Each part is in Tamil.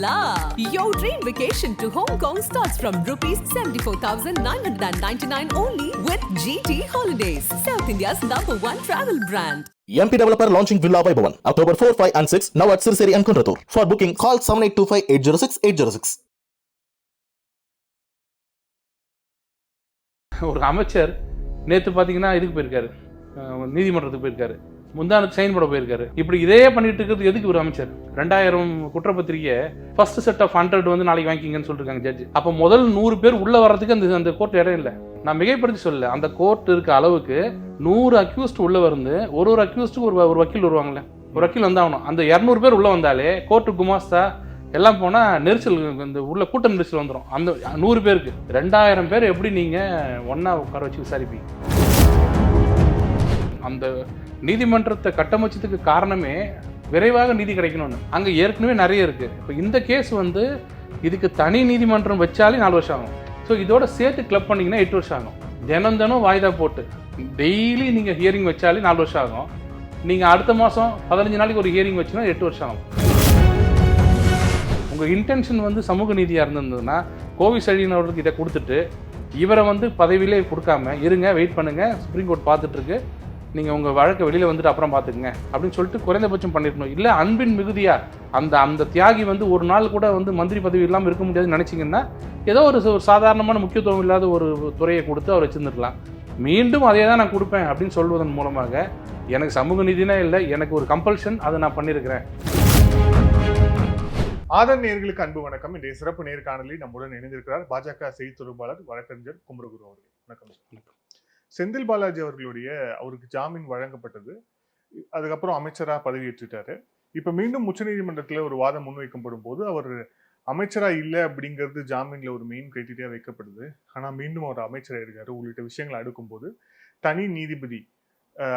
la! Your dream vacation to Hong Kong starts from rupees 74,999 only with GT Holidays, South India's #1 travel brand. MP Developer launching Villa Vaibhavan, October 4, 5 and 6, now at Sirseri and Kunratur. For booking, call 7825-806-806. ஒரு அமைச்சர் நேற்று பார்த்தீங்கன்னா இதுக்கு போயிருக்காரு, நீதிமன்றத்துக்கு போயிருக்காரு, முந்தானத்து சைன் போட போயிருக்காரு. இப்படி இதே பண்ணிட்டு இருக்கிறது எதுக்கு ஒரு அமைச்சர்? 2000 குற்றப்பத்திரிக்கை ஃபர்ஸ்ட் செட் ஆஃப் 100 வந்து நாளைக்கு வாங்கிங்கன்னு சொல்லிருக்காங்க ஜட்ஜ். அப்போ முதல் 100 பேர் உள்ள வர்றதுக்கு அந்த கோர்ட் இடம் இல்லை. நான் மிகைப்படுத்தி சொல்லல, அந்த கோர்ட் இருக்க அளவுக்கு 100 அக்யூஸ்ட் உள்ள வந்து ஒரு அக்யூஸ்டுக்கு ஒரு வக்கீல் வருவாங்கல்ல, ஒரு வக்கீல் வந்தாகணும். அந்த 200 பேர் உள்ள வந்தாலே கோர்ட்டு குமாஸ்தா எல்லாம் போனால் நெரிசல், இந்த உள்ள கூட்ட நெரிசல் வந்துடும். அந்த 100 பேருக்கு 2000 பேர் எப்படி நீங்கள் ஒன்றா உட்கார வச்சு விசாரிப்பீங்க? அந்த நீதிமன்றத்தை கட்டமைச்சதுக்கு காரணமே விரைவாக நீதி கிடைக்கணும்னு. அங்கே ஏற்கனவே நிறைய இருக்குது. இப்போ இந்த கேஸ் வந்து இதுக்கு தனி நீதிமன்றம் வச்சாலே 4 வருஷம் ஆகும். ஸோ இதோட சேர்த்து கிளப் பண்ணிங்கன்னா 8 வருஷம் ஆகும். தினம் வாய்தா போட்டு டெய்லி நீங்கள் ஹியரிங் வச்சாலே 4 வருஷம் ஆகும். நீங்கள் அடுத்த மாதம் 15 நாளைக்கு ஒரு ஹியரிங் வச்சுன்னா 8 வருஷம் ஆகும். உங்கள் இன்டென்ஷன் வந்து சமூக நீதியாக இருந்ததுன்னா கோவி செழியன் அவர்களுக்கு இதை கொடுத்துட்டு இவரை வந்து பதவியிலே கொடுக்காம இருங்க, வெயிட் பண்ணுங்கள், சுப்ரீம் கோர்ட் பார்த்துட்ருக்கு, நீங்கள் உங்கள் வழக்கை வெளியில் வந்துட்டு அப்புறம் பார்த்துக்குங்க அப்படின்னு சொல்லிட்டு குறைந்தபட்சம் பண்ணிருக்கணும். இல்லை அன்பின் மிகுதியாக அந்த தியாகி வந்து ஒரு நாள் கூட வந்து மந்திரி பதவி இல்லாமல் இருக்க முடியாதுன்னு நினச்சிங்கன்னா ஏதோ ஒரு சாதாரணமான முக்கியத்துவம் இல்லாத ஒரு துறையை கொடுத்து அவர் வச்சுருந்துருக்கலாம். மீண்டும் அதே தான் நான் கொடுப்பேன் அப்படின்னு சொல்வதன் மூலமாக எனக்கு சமூக நீதினா இல்லை, எனக்கு ஒரு கம்பல்ஷன், அதை நான் பண்ணியிருக்கிறேன். ஆதன் நேயர்களுக்கு அன்பு வணக்கம். இன்றைய சிறப்பு நேர்காணலில் நம்முடன் இணைந்திருக்கிறார் பாஜக செய்தி தொடர்பாளர் வழக்கறிஞர் குமரகுரு அவர்கள். வணக்கம். செந்தில் பாலாஜி அவருக்கு ஜாமீன் வழங்கப்பட்டது. அதுக்கப்புறம் அமைச்சரா பதவியேற்றுட்டாரு. இப்ப மீண்டும் உச்சநீதிமன்றத்துல ஒரு வாதம் முன்வைக்கப்படும் போது அவர் அமைச்சரா இல்லை அப்படிங்கிறது ஜாமீன்ல ஒரு மெயின் கிரைட்டீரியா வைக்கப்படுது. ஆனா மீண்டும் அவர் அமைச்சரா இருக்காரு. உள்ளிட்ட விஷயங்களை அடுக்கும் போது தனி நீதிபதி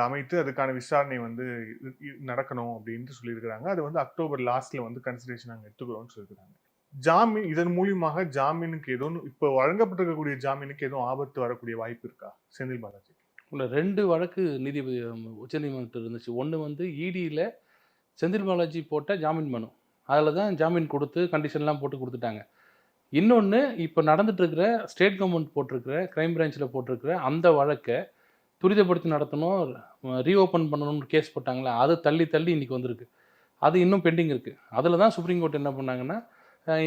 அமைத்து அதுக்கான விசாரணை வந்து நடக்கணும் அப்படின்ட்டு சொல்லியிருக்கிறாங்க. அது வந்து அக்டோபர் லாஸ்ட்ல வந்து கன்சிடரேஷன் நாங்கள் எடுத்துக்கிறோம்னு சொல்லியிருக்கிறாங்க. ஜாமீன் இதன் மூலியமாக ஜாமீனுக்கு ஏதோ இப்போ வழங்கப்பட்டிருக்கக்கூடிய ஜாமீனுக்கு எதுவும் ஆபத்து வரக்கூடிய வாய்ப்பு இருக்கா செந்தில் பாலாஜி? இல்லை, 2 வழக்கு நீதிபதி உச்சநீதிமன்றத்தில் இருந்துச்சு. ஒன்று வந்து இடியில் செந்தில் பாலாஜி போட்ட ஜாமீன் மனு, அதில் தான் ஜாமீன் கொடுத்து கண்டிஷன்லாம் போட்டு கொடுத்துட்டாங்க. இன்னொன்று இப்போ நடந்துட்டு இருக்கிற ஸ்டேட் கவர்மெண்ட் போட்டிருக்கிற கிரைம் பிரான்ச்சில் போட்டிருக்கிற அந்த வழக்கை துரிதப்படுத்தி நடத்தணும், ரீஓப்பன் பண்ணணும்னு கேஸ் போட்டாங்களே, அது தள்ளி இன்றைக்கி வந்திருக்கு. அது இன்னும் பெண்டிங் இருக்குது. அதில் தான் சுப்ரீம் கோர்ட் என்ன பண்ணாங்கன்னா,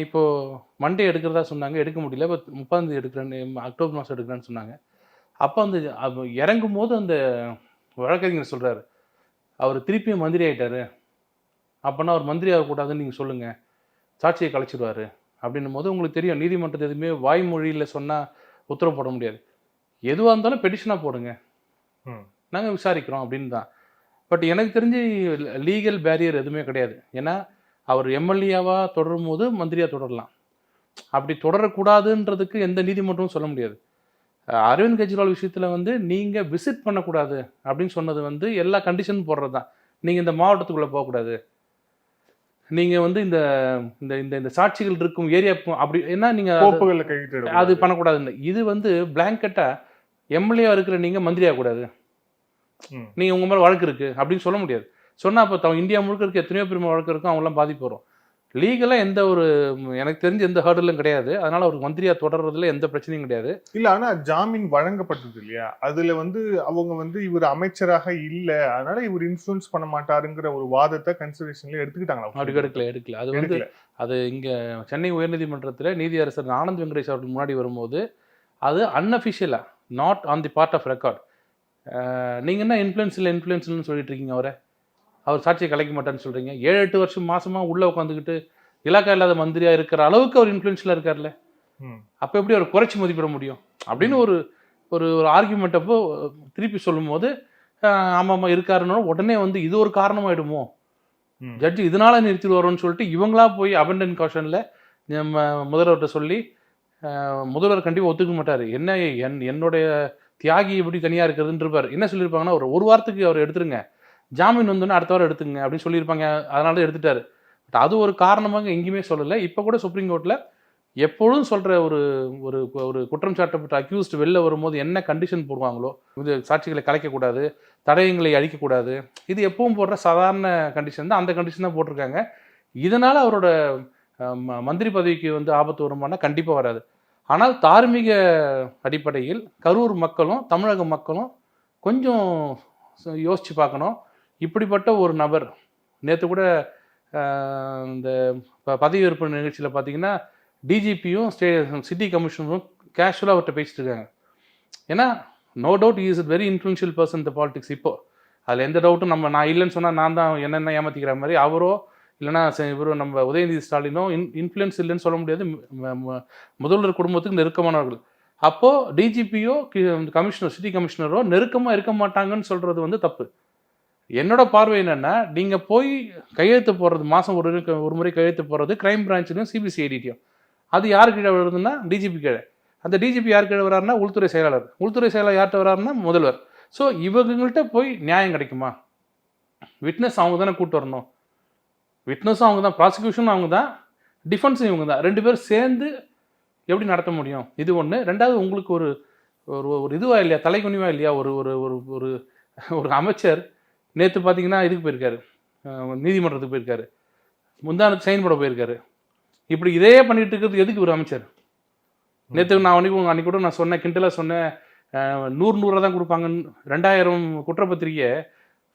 இப்போது மண்டே எடுக்கிறதா சொன்னாங்க, எடுக்க முடியல. இப்போ 30 எடுக்கிறேன்னு, அக்டோபர் மாதம் எடுக்கிறேன்னு சொன்னாங்க. அப்போ அந்த இறங்கும் போது அந்த வழக்கறிஞர் சொல்கிறாரு, அவர் திருப்பியும் மந்திரி ஆகிட்டார், அப்போனா அவர் மந்திரி ஆகக்கூடாதுன்னு நீங்கள் சொல்லுங்கள், சாட்சியை கலைச்சிடுவார் அப்படின்னும் போது உங்களுக்கு தெரியும், நீதிமன்றத்தை எதுவுமே வாய்மொழியில் சொன்னால் உத்தரவு போட முடியாது. எதுவாக இருந்தாலும் பெட்டிஷனாக போடுங்க, நாங்கள் விசாரிக்கிறோம் அப்படின்னு தான். பட் எனக்கு தெரிஞ்சு லீகல் பேரியர் எதுவுமே கிடையாது. ஏன்னா அவர் எம்எல்ஏவாக தொடரும் போது மந்திரியாக தொடரலாம், அப்படி தொடரக்கூடாதுன்றதுக்கு எந்த நீதிமன்றமும் சொல்ல முடியாது. அரவிந்த் கெஜ்ரிவால் விஷயத்தில் வந்து நீங்கள் விசிட் பண்ணக்கூடாது அப்படின்னு சொன்னது வந்து எல்லா கண்டிஷனும் போடுறது தான். நீங்கள் இந்த மாவட்டத்துக்குள்ளே போகக்கூடாது, நீங்கள் வந்து இந்த இந்த இந்த சாட்சிகள் இருக்கும் ஏரியா அப்படி என்ன நீங்கள் அது பண்ணக்கூடாதுன்னு. இது வந்து பிளாங்கெட்டாக எம்எல்ஏவாக இருக்கிற நீங்கள் மந்திரி ஆகக்கூடாது, நீங்கள் உங்கள் மேலே வழக்கு இருக்குது அப்படின்னு சொல்ல முடியாது. சொன்னால் அப்போ இந்தியா முழுக்க இருக்க எத்தனையோ பெருமை வழக்கு இருக்கும், அவங்களாம் பாதிப்பு வரும். லீகலாக எந்த ஒரு எனக்கு தெரிஞ்ச எந்த ஹர்டலும் கிடையாது. அதனால் அவருக்கு மந்திரியாக தொடர்றதுல எந்த பிரச்சனையும் கிடையாது. இல்லை, ஆனால் ஜாமீன் வழங்கப்பட்டது இல்லையா, அதில் வந்து அவங்க வந்து இவர் அமைச்சராக இல்லை, அதனால இவர் இன்ஃப்ளூயன்ஸ் பண்ண மாட்டாருங்கிற ஒரு வாதத்தை கன்சிடரேஷன்ல எடுத்துக்கிட்டாங்களா? அப்படி எடுக்கல. அது வந்து அது இங்கே சென்னை உயர்நீதிமன்றத்தில் நீதியரசர் ஆனந்த் வெங்கடேஷ் அவர்கள் முன்னாடி வரும்போது அது அன்அஃபிஷியலாக, not on the part of record. நீங்கள் என்ன இன்ஃப்ளூயன்ஸ்னு சொல்லிட்டு இருக்கீங்க, அவர் சாட்சியை கலைக்க மாட்டான்னு சொல்கிறீங்க. 7-8 வருஷம் மாசமாக உள்ளே உட்காந்துக்கிட்டு இலாக்கா இல்லாத மந்திரியாக இருக்கிற அளவுக்கு அவர் இன்ஃப்ளூயன்ஸில் இருக்கார்ல, அப்போ எப்படி அவர் குறைச்சி மதிப்பிட முடியும் அப்படின்னு ஒரு ஒரு ஆர்கியூமெண்ட் அப்போ திருப்பி சொல்லும் போது ஆமாம் இருக்காருன்னு உடனே வந்து இது ஒரு காரணமாயிடுமோ, ஜட்ஜி இதனால நிறுத்திடுவாரோன்னு சொல்லிட்டு இவங்களா போய் அபண்டன் காஷனில் நம்ம முதல்வர்கிட்ட சொல்லி, முதல்வர் கண்டிப்பாக ஒத்துக்க மாட்டார், என்ன என்னுடைய தியாகி எப்படி தனியாக இருக்கிறதுன்னு இருப்பார். என்ன சொல்லியிருப்பாங்கன்னா, ஒரு வாரத்துக்கு அவர் எடுத்துருங்க, ஜாமீன் வந்தோன்னே அடுத்த வாரம் எடுத்துங்க அப்படின்னு சொல்லியிருப்பாங்க. அதனால தான் எடுத்துட்டாரு. பட் அது ஒரு காரணமாக எங்கேயுமே சொல்லலை. இப்போ கூட சுப்ரீம் கோர்ட்டில் எப்பொழுதும் சொல்கிற ஒரு ஒரு குற்றம் சாட்டப்பட்ட அக்யூஸ்ட் வெளில வரும்போது என்ன கண்டிஷன் போடுவாங்களோ, இது சாட்சிகளை கலைக்கக்கூடாது, தடயங்களை அழிக்கக்கூடாது, இது எப்பவும் போடுற சாதாரண கண்டிஷன் தான். அந்த கண்டிஷன் தான் போட்டிருக்காங்க. இதனால் அவரோட மந்திரி பதவிக்கு வந்து ஆபத்து வருமானா கண்டிப்பாக வராது. ஆனால் தார்மீக அடிப்படையில் கரூர் மக்களும் தமிழக மக்களும் கொஞ்சம் யோசித்து பார்க்கணும். இப்படிப்பட்ட ஒரு நபர் நேற்று கூட இந்த பதவியேற்பு நிகழ்ச்சியில் பார்த்தீங்கன்னா டிஜிபியும் சிட்டி கமிஷனரும் கேஷுவலாக அவர்கிட்ட பேசிட்டு இருக்காங்க. ஏன்னா no doubt is very influential person இந்த பாலிடிக்ஸ். இப்போ அதில் எந்த டவுட்டும் நான் இல்லைன்னு சொன்னால் நான் தான் என்னென்ன ஏமாற்றிக்கிற மாதிரி அவரோ இல்லைனா இவரும் நம்ம உதயநிதி ஸ்டாலினோ இன்ஃப்ளூயன்ஸ் இல்லைன்னு சொல்ல முடியாது. முதல்வர் குடும்பத்துக்கு நெருக்கமானவர்கள். அப்போது டிஜிபியோ கமிஷனர் சிட்டி கமிஷனரோ நெருக்கமாக இருக்க மாட்டாங்கன்னு சொல்கிறது வந்து தப்பு. என்னோட பார்வை என்னென்னா, நீங்கள் போய் கையெழுத்து போடுறது மாதம் ஒரு முறை கையெழுத்து போடுறது கிரைம் பிரான்ச்லையும் சிபிசிஐடியும், அது யார் கீழே வருதுன்னா டிஜிபி கீழே. அந்த டிஜிபி யார் கீழே வராருன்னா உள்துறை செயலாளர். உள்துறை செயலாளர் யார்கிட்ட வராருன்னா முதல்வர். ஸோ இவங்கள்ட்ட போய் நியாயம் கிடைக்குமா? விட்னஸ் அவங்க தானே கூப்பிட்டு வரணும். விட்னஸும் அவங்க தான், ப்ராசிக்யூஷனும் அவங்க தான், டிஃபென்ஸும் இவங்க தான். 2 பேரும் சேர்ந்து எப்படி நடத்த முடியும்? இது ஒன்று. ரெண்டாவது, உங்களுக்கு ஒரு ஒரு இதுவா இல்லையா, தலைக்குனிவா இல்லையா? ஒரு ஒரு ஒரு ஒரு அமைச்சர் நேற்று பார்த்தீங்கன்னா இதுக்கு போயிருக்காரு, நீதிமன்றத்துக்கு போயிருக்காரு, முந்தானத்து சைன் போட போயிருக்காரு. இப்படி இதே பண்ணிட்டு இருக்கிறது எதுக்கு ஒரு அமைச்சர்? நேற்று நான் அன்னைக்கு கூட நான் சொன்னேன், கிண்டலாக சொன்னேன், 100 தான் கொடுப்பாங்கன்னு. 2000 குற்றப்பத்திரிக்கை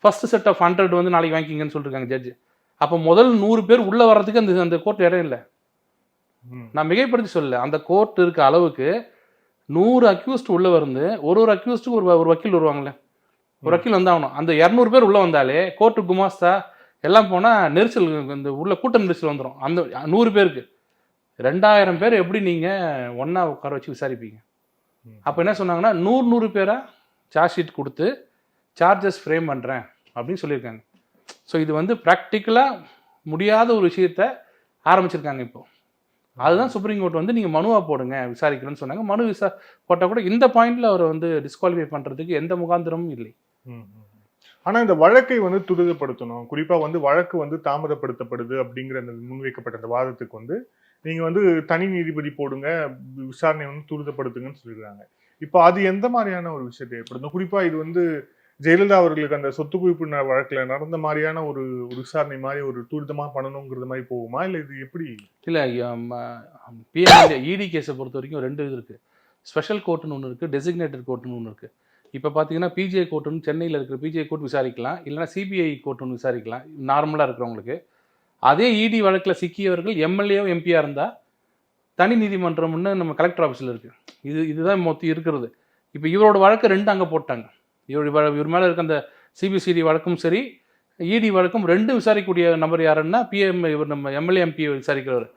ஃபர்ஸ்ட் செட் ஆஃப் 100 வந்து நாளைக்கு வாங்கிக்கிங்கன்னு சொல்லியிருக்காங்க ஜட்ஜு. அப்போ முதல் 100 பேர் உள்ளே வர்றதுக்கு அந்த கோர்ட் இடம் இல்லை. நான் மிகைப்படுத்தி சொல்லலை, அந்த கோர்ட் இருக்க அளவுக்கு 100 அக்யூஸ்ட் உள்ளே வந்து ஒரு அக்யூஸ்ட்டுக்கு ஒரு வக்கீல் வருவாங்களே, ஒரு வக்கீல் வந்தாகணும். அந்த 200 பேர் உள்ளே வந்தாலே கோர்ட்டு குமாஸ்தா எல்லாம் போனால் நெரிசல், இந்த உள்ள கூட்ட நெரிசல் வந்துடும். அந்த 100 பேருக்கு 2000 பேர் எப்படி நீங்கள் ஒன்றா உட்கார வச்சு விசாரிப்பீங்க? அப்போ என்ன சொன்னாங்கன்னா 100 பேராக சார்ஜ் ஷீட் கொடுத்து சார்ஜஸ் ஃப்ரேம் பண்ணுறேன் அப்படின்னு சொல்லியிருக்காங்க. ஸோ இது வந்து ப்ராக்டிக்கலாக முடியாத ஒரு விஷயத்த ஆரம்பிச்சிருக்காங்க இப்போ. அதுதான் சுப்ரீம் கோர்ட் வந்து நீங்கள் மனுவாக போடுங்க விசாரிக்கணும்னு சொன்னாங்க. மனு போட்டால் கூட இந்த பாயிண்டில் அவரை வந்து டிஸ்குவாலிஃபை பண்ணுறதுக்கு எந்த முகாந்திரமும் இல்லை. ஆனால் இந்த வழக்கை வந்து துரிதப்படுத்தணும், குறிப்பாக வந்து வழக்கு வந்து தாமதப்படுத்தப்படுது அப்படிங்கிற அந்த முன்வைக்கப்பட்ட அந்த வாதத்துக்கு வந்து நீங்கள் வந்து தனி நீதிபதி போடுங்க, விசாரணை வந்து துரிதப்படுத்துங்கன்னு சொல்லிடுறாங்க. இப்போ அது எந்த மாதிரியான ஒரு விஷயத்தை ஏற்படுத்தும்? குறிப்பாக இது வந்து ஜெயலலிதா அவர்களுக்கு அந்த சொத்து குவிப்பு வழக்கில் நடந்த மாதிரியான ஒரு விசாரணை மாதிரி ஒரு துரிதமாக பண்ணணுங்கிறது மாதிரி போகுமா, இல்லை இது எப்படி? இல்லை, பிஎம்எல்ஏ இடி கேஸை பொறுத்த வரைக்கும் 2 இது இருக்குது. ஸ்பெஷல் கோர்ட்டுன்னு ஒன்று இருக்குது, டெசிக்னேட்டட் கோர்ட்டுன்னு ஒன்று இருக்குது. இப்போ பார்த்தீங்கன்னா பிஜே கோர்ட்டுன்னு சென்னையில் இருக்கிற பிஜே கோர்ட் விசாரிக்கலாம், இல்லைனா சிபிஐ கோர்ட்டுன்னு விசாரிக்கலாம் நார்மலாக இருக்கிறவங்களுக்கு. அதே இடி வழக்கில் சிக்கியவர்கள் எம்எல்ஏ எம்பியாக இருந்தால் தனி நீதிமன்றம்னு நம்ம கலெக்டர் ஆஃபீஸில் இருக்குது. இதுதான் மொத்தம் இருக்கிறது. இப்போ இவரோட வழக்கு 2 அங்கே போட்டாங்க. இவர் மேலே இருக்க அந்த சிபிசிடி வழக்கும் சரி, இடி வழக்கும் 2 விசாரிக்கக்கூடிய நபர் யாருன்னா இவர் நம்ம எம்எல்ஏ எம்பி விசாரிக்கிறவர்.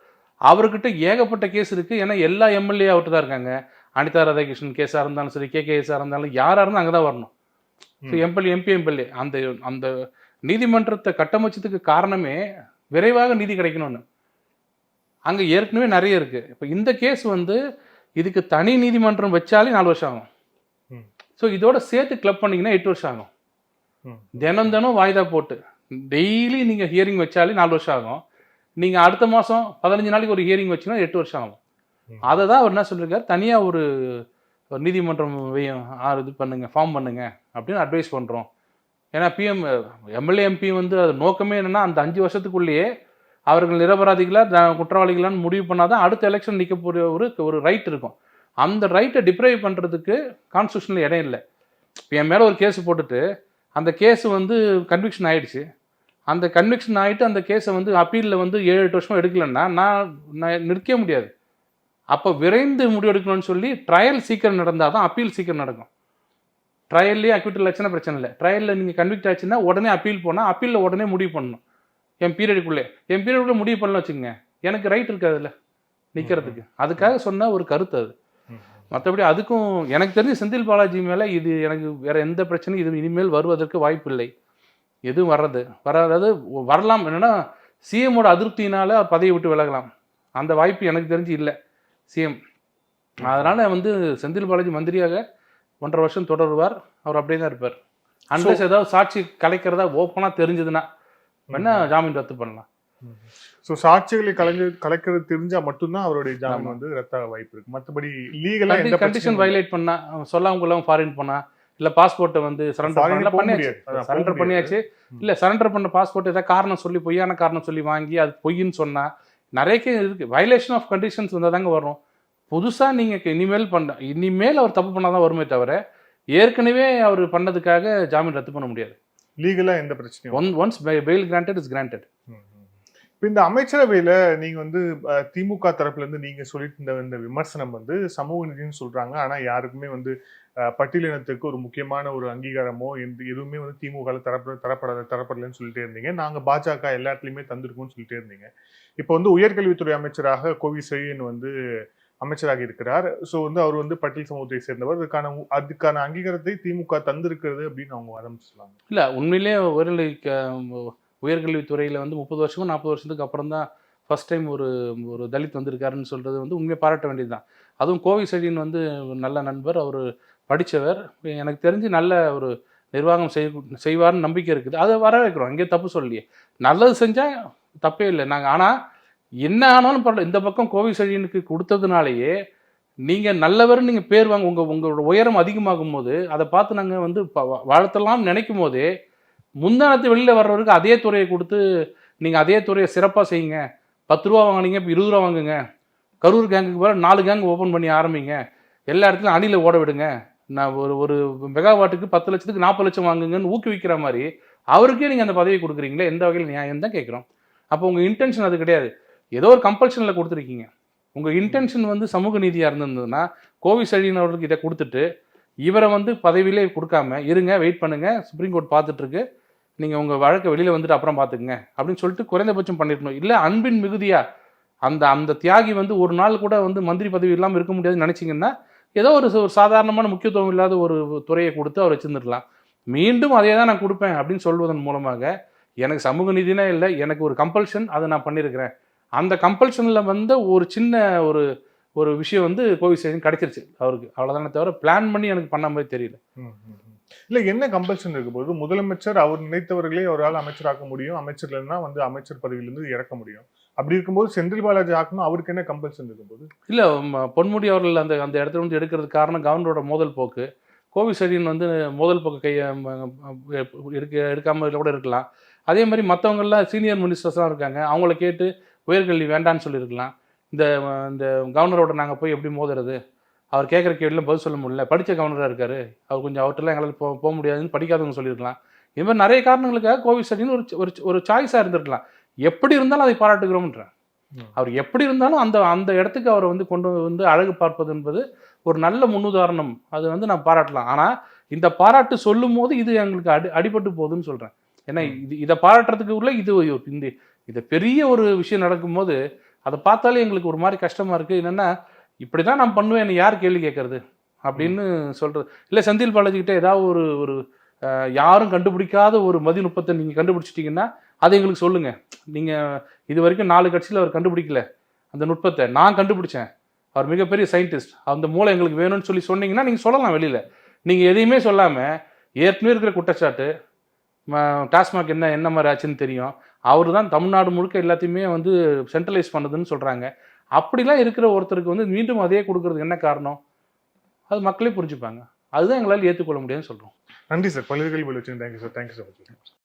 அவர்கிட்ட ஏகப்பட்ட கேஸ் இருக்குது. ஏன்னா எல்லா எம்எல்ஏ அவர்கிட்ட தான் இருக்காங்க. அனிதா ராதாகிருஷ்ணன் கேஸாக இருந்தாலும் சரி, கேஸாக இருந்தாலும் யாராக இருந்தாலும் அங்கே தான் வரணும். ஸோ எம்பி அந்த நீதிமன்றத்தை கட்டமைச்சதுக்கு காரணமே விரைவாக நீதி கிடைக்கணும்னு. அங்கே ஏற்கனவே நிறைய இருக்குது. இப்போ இந்த கேஸ் வந்து இதுக்கு தனி நீதிமன்றம் வச்சாலே 4 வருஷம் ஆகும். ஸோ இதோட சேர்த்து கிளப் பண்ணிங்கன்னா 8 வருஷம் ஆகும். தினம் வாய்தா போட்டு டெய்லி நீங்கள் ஹியரிங் வச்சாலே 4 வருஷம் ஆகும். நீங்கள் அடுத்த மாதம் 15 நாளைக்கு ஒரு ஹியரிங் வச்சிங்கன்னா 8 வருஷம் ஆகும். அதை தான் அவர் என்ன சொல்லியிருக்காரு, தனியாக ஒரு நீதிமன்றம் இது பண்ணுங்க, ஃபார்ம் பண்ணுங்க அப்படின்னு அட்வைஸ் பண்ணுறோம். ஏன்னா எம்எல்ஏ எம்பி வந்து அது நோக்கமே என்னென்னா அந்த 5 வருஷத்துக்குள்ளேயே அவர்கள் நிரபராதிகளா குற்றவாளிகளான்னு முடிவு பண்ணாதான் அடுத்த எலெக்ஷன் நிற்கக்கூடிய ஒரு ரைட் இருக்கும். அந்த ரைட்டை டிப்ரைவ் பண்ணுறதுக்கு கான்ஸ்டியூஷனில் இடம் இல்லை. இப்போ என் மேலே ஒரு கேஸ் போட்டுட்டு அந்த கேஸு வந்து கன்விக்ஷன் ஆகிடுச்சு. அந்த கன்விக்ஷன் ஆகிட்டு அந்த கேஸை வந்து அப்பீலில் வந்து 7-8 வருஷம் எடுக்கலைன்னா நான் நிற்க முடியாது. அப்போ விரைந்து முடிவெடுக்கணும்னு சொல்லி ட்ரையல் சீக்கிரம் நடந்தால் தான் அப்பீல் சீக்கிரம் நடக்கும். ட்ரையல்லேயே அக்யூட்டல் ஆச்சுன்னா பிரச்சனை இல்லை. ட்ரையலில் நீங்கள் கன்விக்ட் ஆச்சுன்னா உடனே அப்பீல் போனால் அப்பீலில் உடனே முடிவு பண்ணணும். என் பீரியடுக்குள்ளே முடிவு பண்ணலாம் வச்சுக்கோங்க, எனக்கு ரைட் இருக்காது இல்லை நிற்கிறதுக்கு. அதுக்காக சொன்ன ஒரு கருத்து அது. மற்றபடி அதுக்கும் எனக்கு தெரிஞ்சு செந்தில் பாலாஜி மேலே இது எனக்கு வேறு எந்த பிரச்சனையும் இது இனிமேல் வருவதற்கு வாய்ப்பு இல்லை. எதுவும் வராது வரலாம். என்னென்னா சிஎம்மோட அதிருப்தியினால் பதவியை விட்டு விலகலாம். அந்த வாய்ப்பு எனக்கு தெரிஞ்சு இல்லை சிஎம். அதனால் வந்து செந்தில் பாலாஜி மந்திரியாக 1.5 வருஷம் தொடருவார். அவர் அப்படியே தான் இருப்பார். அன்லஸ் ஏதாவது சாட்சி கலைக்கிறதா ஓப்பனாக தெரிஞ்சதுன்னா வேணா ஜாமீன் ரத்து பண்ணலாம். ஸோ சாட்சிகளை கலைக்கிறது தெரிஞ்சால் மட்டும்தான் அவருடைய ஜாமீன் வந்து ரத்த வாய்ப்பு இருக்கு. மற்றபடி லீகலாக கண்டிஷன் வயலேட் பண்ணா, சொல்லாம ஃபாரின் போனா, இல்லை பாஸ்போர்ட்டை வந்து சரண்டர் பண்ணியாச்சு, இல்லை சரண்டர் பண்ண பாஸ்போர்ட் ஏதாவது காரணம் சொல்லி பொய்யான காரணம் சொல்லி வாங்கி அது பொய்ன்னு சொன்னா, நிறைய இருக்கு. வயலேஷன் ஆஃப் கண்டிஷன்ஸ் வந்தால் தாங்க வரும். புதுசாக நீங்கள் இனிமேல் அவர் தப்பு பண்ணால் தான் வருமே தவிர ஏற்கனவே அவர் பண்ணதுக்காக ஜாமீன் ரத்து பண்ண முடியாது. லீகலா எந்த பிரச்சனையும் once bail granted is granted. இப்ப இந்த அமைச்சரவையில நீங்க வந்து திமுக தரப்புல இருந்து நீங்க சொல்லிட்டு இருந்த இந்த விமர்சனம் வந்து சமூக நீதினு சொல்றாங்க. ஆனா யாருக்குமே வந்து பட்டியலினத்துக்கு ஒரு முக்கியமான ஒரு அங்கீகாரமோ எதுவுமே வந்து திமுக தரப்படலன்னு சொல்லிட்டே இருந்தீங்க. நாங்க பாஜக எல்லா இடத்துலயுமே தந்திருக்கோம்னு சொல்லிட்டே இருந்தீங்க. இப்போ வந்து உயர்கல்வித்துறை அமைச்சராக கோவி செழியன் வந்து அமைச்சராக இருக்கிறார். ஸோ வந்து அவர் வந்து பட்டியல் சமூகத்தை சேர்ந்தவர். அதுக்கான அங்கீகாரத்தை திமுக தந்திருக்கிறது அப்படின்னு அவங்க ஆரம்பிச்சுலாம். இல்லை, உண்மையிலே உயர்கல்வித்துறையில் வந்து 30 வருஷமோ 40 வருஷத்துக்கு அப்புறம் தான் ஃபர்ஸ்ட் டைம் ஒரு தலித் வந்திருக்காருன்னு சொல்கிறது வந்து உண்மையை பாராட்ட வேண்டியது தான். அதுவும் கோவி செழியன் வந்து நல்ல நண்பர், அவர் படித்தவர், எனக்கு தெரிஞ்சு நல்ல ஒரு நிர்வாகம் செய்வார்னு நம்பிக்கை இருக்குது. அதை வர வைக்கிறோம், அங்கேயே தப்பு சொல்லலையே. நல்லது செஞ்சால் தப்பே இல்லை நாங்கள். ஆனால் என்ன ஆனாலும் பரவாயில்ல, இந்த பக்கம் கோவி செழியனுக்கு கொடுத்ததுனாலேயே நீங்கள் நல்லவர் நீங்கள் பேர் வாங்க உங்களோட உயரம் அதிகமாகும் போது அதை பார்த்து நாங்கள் வந்து வாழ்த்தலாம் நினைக்கும் போதே முந்தானத்து வெளியில் வர்றவருக்கு அதே துறையை கொடுத்து நீங்கள் அதே துறையை சிறப்பாக செய்யுங்க. 10 ரூபா வாங்கினீங்க, இப்போ 20 ரூபா வாங்குங்க. கரூர் கேங்குக்கு போகிற 4 கேங்கு ஓப்பன் பண்ணி ஆரம்பிங்க. எல்லா இடத்துலையும் அணியில் ஓட விடுங்க. நான் ஒரு மெகாவாட்டுக்கு 10 லட்சத்துக்கு 40 லட்சம் வாங்குங்கன்னு ஊக்குவிக்கிற மாதிரி அவருக்கே நீங்கள் அந்த பதவி கொடுக்குறீங்களே, எந்த வகையில் நியாயம் தான் கேட்குறோம். அப்போ உங்கள் இன்டென்ஷன் அது கிடையாது, ஏதோ ஒரு கம்பல்ஷனில் கொடுத்துருக்கீங்க. உங்கள் இன்டென்ஷன் வந்து சமூக நீதியாக இருந்திருந்ததுன்னா கோவி செழியன் அவர்களுக்கு இதை கொடுத்துட்டு இவரை வந்து பதவியிலே கொடுக்காம இருங்க, வெயிட் பண்ணுங்கள், சுப்ரீம் கோர்ட் பார்த்துட்ருக்கு, நீங்கள் உங்கள் வழக்கை வெளியில் வந்துட்டு அப்புறம் பார்த்துக்குங்க அப்படின்னு சொல்லிட்டு குறைந்தபட்சம் பண்ணிருக்கணும். இல்லை அன்பின் மிகுதியாக அந்த தியாகி வந்து ஒரு நாள் கூட வந்து மந்திரி பதவி இல்லாமல் இருக்க முடியாதுன்னு நினச்சிங்கன்னா ஏதோ ஒரு சாதாரணமான முக்கியத்துவம் இல்லாத ஒரு துறையை கொடுத்து அவர் வச்சுருந்துருக்கலாம். மீண்டும் அதே தான் நான் கொடுப்பேன் அப்படின்னு சொல்வதன் மூலமாக எனக்கு சமூக நீதினா இல்லை, எனக்கு ஒரு கம்பல்ஷன், அதை நான் பண்ணியிருக்கிறேன். அந்த கம்பல்ஷனில் வந்து ஒரு சின்ன ஒரு விஷயம் வந்து கோவி செழியன் கிடைச்சிருச்சு அவருக்கு, அவ்வளோதானே தவிர பிளான் பண்ணி எனக்கு பண்ண மாதிரி தெரியல. இல்லை, என்ன கம்பல்ஷன் இருக்க போது? முதலமைச்சர் அவர் நினைத்தவர்களே அவரால் அமைச்சராக்க முடியும், அமைச்சர்லன்னா வந்து அமைச்சர் பதவியிலிருந்து இறக்க முடியும். அப்படி இருக்கும்போது செந்தில் பாலாஜி ஆக்கணும், அவருக்கு என்ன கம்பல்ஷன் இருக்கும்போது? இல்லை, பொன்முடி அவர்கள் அந்த இடத்துல வந்து எடுக்கிறதுக்கு காரணம் கவர்னரோட மோதல் போக்கு. கோவி செழியன் வந்து மோதல் போக்கு எடுக்காமல் கூட இருக்கலாம். அதே மாதிரி மற்றவங்கெல்லாம் சீனியர் மினிஸ்டர்ஸ்லாம் இருக்காங்க, அவங்கள கேட்டு உயர்கல்வி வேண்டான்னு சொல்லியிருக்கலாம். இந்த கவர்னரோட நாங்கள் போய் எப்படி மோதுறது, அவர் கேட்குற கேள்வியில் பதில் சொல்ல முடியல, படித்த கவர்னராக இருக்கார், அவர் கொஞ்சம் அவர்கிட்டலாம் எங்களால் போக முடியாதுன்னு படிக்காதவங்க சொல்லியிருக்கலாம். இது மாதிரி நிறைய காரணங்களுக்காக கோவி செழியன் ஒரு சாய்ஸாக இருந்திருக்கலாம். எப்படி இருந்தாலும் அதை பாராட்டுகிறோம்ன்றேன். அவர் எப்படி இருந்தாலும் அந்த இடத்துக்கு அவரை வந்து கொண்டு வந்து அழகு பார்ப்பது என்பது ஒரு நல்ல முன்னுதாரணம், அது வந்து நான் பாராட்டலாம். ஆனால் இந்த பாராட்டு சொல்லும் போது இது எங்களுக்கு அடிபட்டு போகுதுன்னு சொல்கிறேன். ஏன்னா இதை பாராட்டுறதுக்கு உள்ள இது பெரிய ஒரு விஷயம் நடக்கும்போது அதை பார்த்தாலே எங்களுக்கு ஒரு மாதிரி கஷ்டமாக இருக்குது. என்னென்னா இப்படி தான் நான் பண்ணுவேன், என்னை யார் கேள்வி கேட்கறது அப்படின்னு சொல்கிறது. இல்லை, செந்தில் பாலாஜிக்கிட்ட ஏதாவது ஒரு யாரும் கண்டுபிடிக்காத ஒரு மதிநுட்பத்தை நீங்கள் கண்டுபிடிச்சிட்டிங்கன்னா அதை எங்களுக்கு சொல்லுங்கள். நீங்கள் இது வரைக்கும் 4 கட்சியில் அவர் கண்டுபிடிக்கல அந்த நுட்பத்தை, நான் கண்டுபிடிச்சேன், அவர் மிகப்பெரிய சயின்டிஸ்ட், அந்த மூளை எங்களுக்கு வேணும்னு சொன்னீங்கன்னா நீங்கள் சொல்லலாம் வெளியில். நீங்கள் எதையுமே சொல்லாமல் ஏற்கனவே இருக்கிற குற்றச்சாட்டு, டாஸ்மாக் என்ன மாதிரி ஆச்சுன்னு தெரியும், அவர் தான் தமிழ்நாடு முழுக்க எல்லாத்தையுமே வந்து சென்ட்ரலைஸ் பண்ணதுன்னு சொல்கிறாங்க. அப்படிலாம் இருக்கிற ஒருத்தருக்கு வந்து மீண்டும் அதே கொடுக்கறதுக்கு என்ன காரணம்? அது மக்களே புரிஞ்சுப்பாங்க. அதுதான் எங்களால் ஏற்றுக்கொள்ள முடியாதுன்னு சொல்கிறோம். நன்றி சார், பல்வேறு கேள்வி வச்சு. Thank you sir.